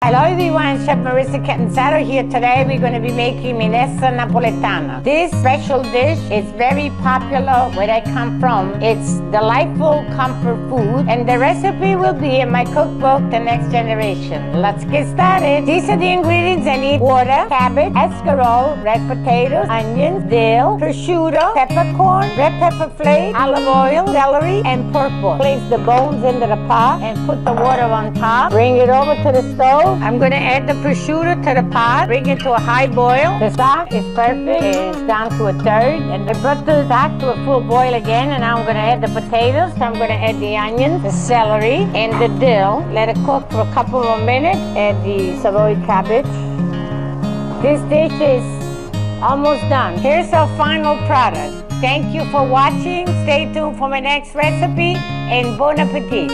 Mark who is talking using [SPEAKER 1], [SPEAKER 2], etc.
[SPEAKER 1] Hello everyone, Chef Marisa here. Today we're going to be making Minestra Napoletana. This special dish is very popular where I come from. It's delightful comfort food, and the recipe will be in my cookbook, The Next Generation. Let's get started. These are the ingredients I need: water, cabbage, escarole, red potatoes, onions, dill, prosciutto, peppercorn, red pepper flakes, olive oil, celery, and purple. Place the bones into the pot and put the water on top. Bring it over to the stove. I'm going to add the prosciutto to the pot. Bring it to a high boil. The stock is perfect. It's down to a third. And I brought the stock to a full boil again. And now I'm going to add the potatoes. So I'm going to add the onions, the celery, and the dill. Let it cook for a couple more minutes. Add the savoy cabbage. This dish is almost done. Here's our final product. Thank you for watching. Stay tuned for my next recipe, and bon appetit.